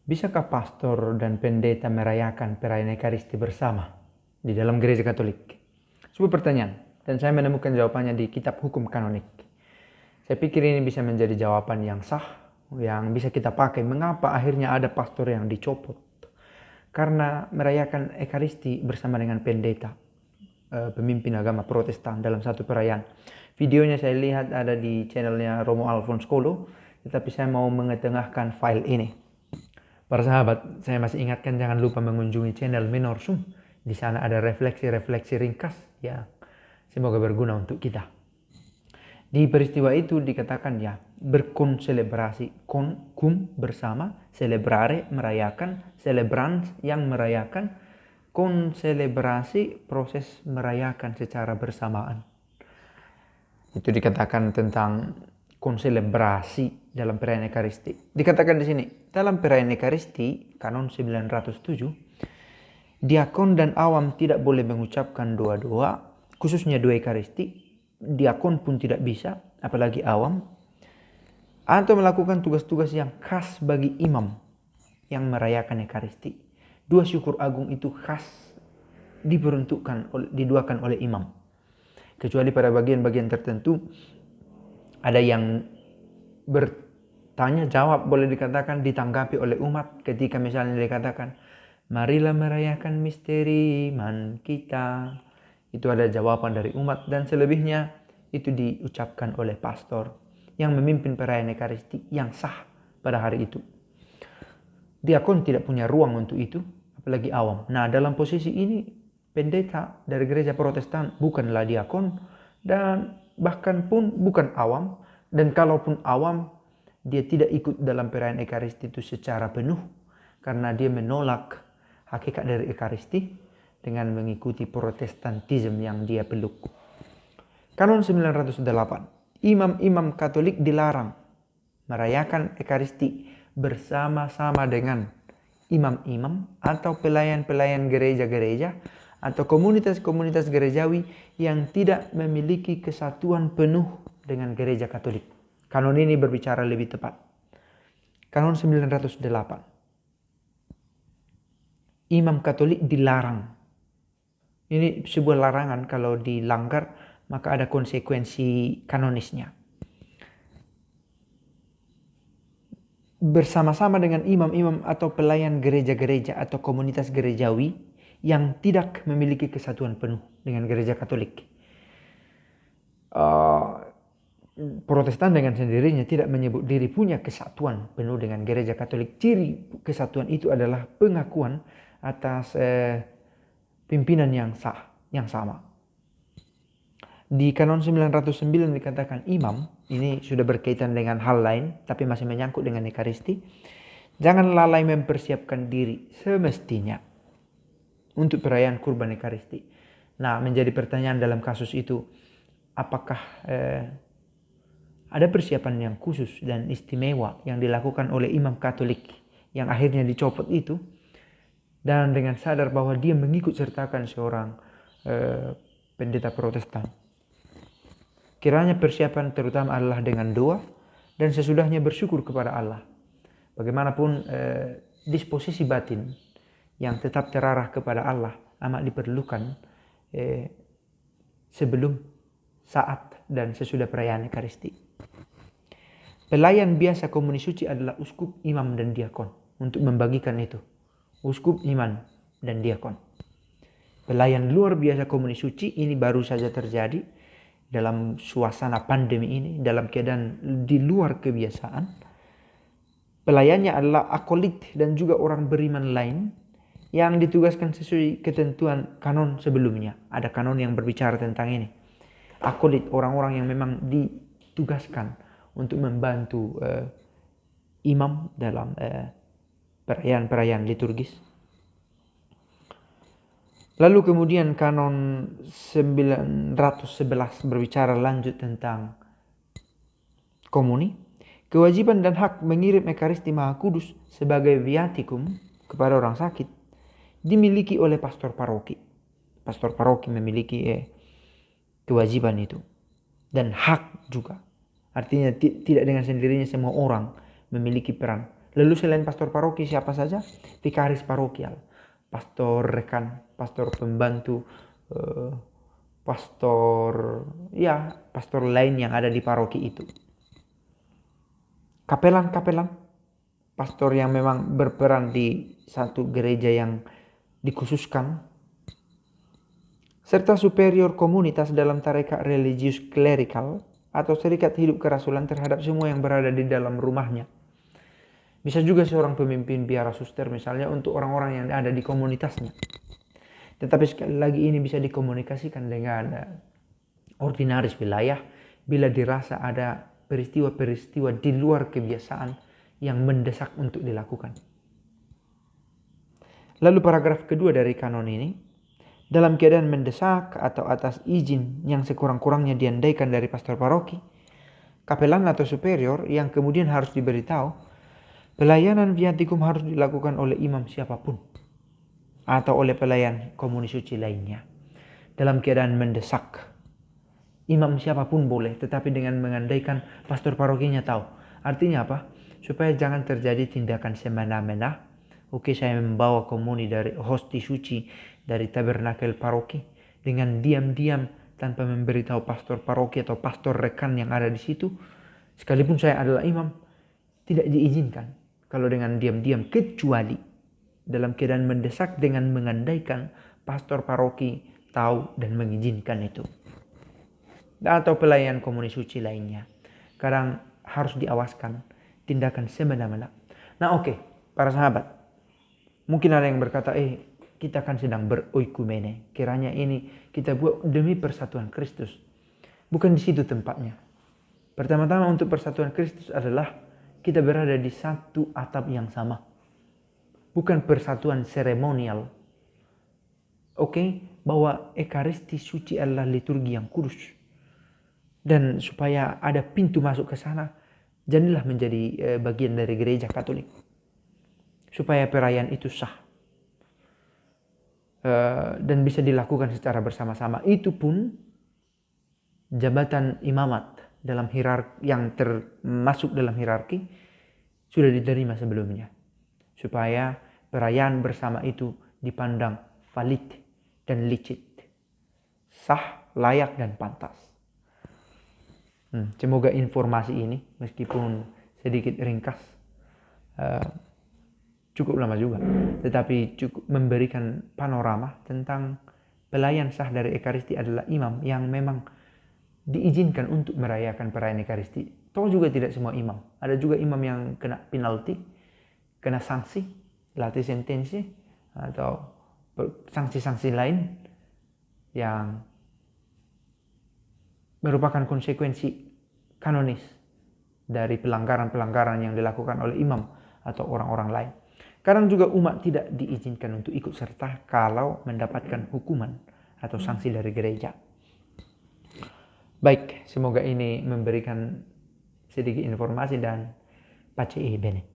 Bisakah pastor dan pendeta merayakan perayaan Ekaristi bersama di dalam gereja Katolik? Sebuah pertanyaan, dan saya menemukan jawabannya di kitab hukum kanonik. Saya pikir ini bisa menjadi jawaban yang sah, yang bisa kita pakai. Mengapa akhirnya ada pastor yang dicopot? Karena merayakan Ekaristi bersama dengan pendeta, pemimpin agama Protestan dalam satu perayaan. Videonya saya lihat ada di channelnya Romo Alphonse Kolo, tetapi saya mau mengetengahkan file ini. Para sahabat, saya masih ingatkan jangan lupa mengunjungi channel Menorsum. Di sana ada refleksi-refleksi ringkas yang semoga berguna untuk kita. Di peristiwa itu dikatakan ya, berkonselebrasi, cum bersama, celebrare merayakan, celebrans yang merayakan, konselebrasi proses merayakan secara bersamaan. Itu dikatakan tentang konselebrasi dalam perayaan Ekaristi. Dikatakan di sini, dalam perayaan Ekaristi, kanon 907, diakon dan awam tidak boleh mengucapkan doa-doa, khususnya doa Ekaristi. Diakon pun tidak bisa, apalagi awam, atau melakukan tugas-tugas yang khas bagi imam yang merayakan Ekaristi. Dua syukur agung itu khas diduakan oleh imam. Kecuali pada bagian-bagian tertentu, ada yang bertanya jawab, boleh dikatakan ditanggapi oleh umat ketika misalnya dikatakan, marilah merayakan misteri iman kita. Itu ada jawaban dari umat, dan selebihnya itu diucapkan oleh pastor yang memimpin perayaan Ekaristi yang sah pada hari itu. Diakon tidak punya ruang untuk itu, apalagi awam. Nah, dalam posisi ini pendeta dari gereja Protestan bukanlah diakon dan bahkan pun bukan awam, dan kalaupun awam dia tidak ikut dalam perayaan Ekaristi itu secara penuh karena dia menolak hakikat dari Ekaristi dengan mengikuti Protestantisme yang dia peluk. Kanon 908, imam-imam Katolik dilarang merayakan Ekaristi bersama-sama dengan imam-imam atau pelayan-pelayan gereja-gereja atau komunitas-komunitas gerejawi yang tidak memiliki kesatuan penuh dengan gereja Katolik. Kanon ini berbicara lebih tepat. Kanon 908. Imam Katolik dilarang. Ini sebuah larangan, kalau dilanggar maka ada konsekuensi kanonisnya. Bersama-sama dengan imam-imam atau pelayan gereja-gereja atau komunitas gerejawi yang tidak memiliki kesatuan penuh dengan gereja Katolik. Protestan dengan sendirinya tidak menyebut diri punya kesatuan penuh dengan gereja Katolik. Ciri kesatuan itu adalah pengakuan atas pimpinan yang sah, yang sama. Di kanon 909 dikatakan imam, ini sudah berkaitan dengan hal lain tapi masih menyangkut dengan Ekaristi. Jangan lalai mempersiapkan diri semestinya untuk perayaan kurban Ekaristi. Nah, menjadi pertanyaan dalam kasus itu, apakah ada persiapan yang khusus dan istimewa yang dilakukan oleh imam Katolik yang akhirnya dicopot itu, dan dengan sadar bahwa dia mengikut sertakan seorang pendeta Protestan. Kiranya persiapan terutama adalah dengan doa dan sesudahnya bersyukur kepada Allah. Bagaimanapun disposisi batin yang tetap terarah kepada Allah amat diperlukan sebelum, saat, dan sesudah perayaan Ekaristi. Pelayan biasa komuni suci adalah uskup, imam, dan diakon untuk membagikan itu. Uskup, imam, dan diakon. Pelayan luar biasa komuni suci ini baru saja terjadi dalam suasana pandemi ini, dalam keadaan di luar kebiasaan. Pelayannya adalah akolit dan juga orang beriman lain yang ditugaskan sesuai ketentuan kanon sebelumnya. Ada kanon yang berbicara tentang ini. Akolit, orang-orang yang memang ditugaskan untuk membantu imam dalam perayaan-perayaan liturgis. Lalu kemudian kanon 911 berbicara lanjut tentang komuni. Kewajiban dan hak mengirim Ekaristi Maha Kudus sebagai viatikum kepada orang sakit dimiliki oleh pastor paroki. Pastor paroki memiliki kewajiban itu. Dan hak juga. Artinya tidak dengan sendirinya semua orang memiliki peran. Lalu selain pastor paroki siapa saja? Vikaris parokial, pastor rekan, pastor pembantu, pastor lain yang ada di paroki itu. Kapelan, pastor yang memang berperan di satu gereja yang dikhususkan, serta superior komunitas dalam tarekat religius klerikal atau serikat hidup kerasulan terhadap semua yang berada di dalam rumahnya. Bisa juga seorang pemimpin biara suster misalnya untuk orang-orang yang ada di komunitasnya. Tetapi sekali lagi ini bisa dikomunikasikan dengan ordinaris wilayah bila dirasa ada peristiwa-peristiwa di luar kebiasaan yang mendesak untuk dilakukan. Lalu paragraf kedua dari kanon ini, dalam keadaan mendesak atau atas izin yang sekurang-kurangnya diandaikan dari pastor paroki, kapelan atau superior yang kemudian harus diberitahu, pelayanan viatikum harus dilakukan oleh imam siapapun atau oleh pelayan komuni suci lainnya. Dalam keadaan mendesak, imam siapapun boleh, tetapi dengan mengandaikan pastor parokinya tahu. Artinya apa? Supaya jangan terjadi tindakan semena-mena. Oke, saya membawa komuni dari hosti suci dari tabernakel paroki dengan diam-diam tanpa memberitahu pastor paroki atau pastor rekan yang ada di situ. Sekalipun saya adalah imam, tidak diizinkan kalau dengan diam-diam, kecuali dalam keadaan mendesak dengan mengandaikan pastor paroki tahu dan mengizinkan itu. Atau pelayan komuni suci lainnya. Kadang harus diawaskan tindakan semena-mena. Nah oke, para sahabat. Mungkin ada yang berkata, kita kan sedang beroikumene. Kiranya ini kita buat demi persatuan Kristus. Bukan di situ tempatnya. Pertama-tama untuk persatuan Kristus adalah kita berada di satu atap yang sama. Bukan persatuan seremonial. Oke, bahwa Ekaristi suci adalah liturgi yang kudus. Dan supaya ada pintu masuk ke sana, jadilah menjadi bagian dari gereja Katolik. Supaya perayaan itu sah. Dan bisa dilakukan secara bersama-sama. Itu pun jabatan imamat dalam yang termasuk dalam hierarki sudah diterima sebelumnya. Supaya perayaan bersama itu dipandang valid dan licit, sah, layak, dan pantas. Semoga informasi ini meskipun sedikit ringkas, cukup lama juga, tetapi cukup memberikan panorama tentang pelayan sah dari Ekaristi adalah imam yang memang diizinkan untuk merayakan perayaan Ekaristi. Toh juga tidak semua imam, ada juga imam yang kena penalti, kena sanksi, latih sentensi, atau sanksi-sanksi lain yang merupakan konsekuensi kanonis dari pelanggaran-pelanggaran yang dilakukan oleh imam atau orang-orang lain. Kadang juga umat tidak diizinkan untuk ikut serta kalau mendapatkan hukuman atau sanksi dari gereja. Baik, semoga ini memberikan sedikit informasi dan pace bene.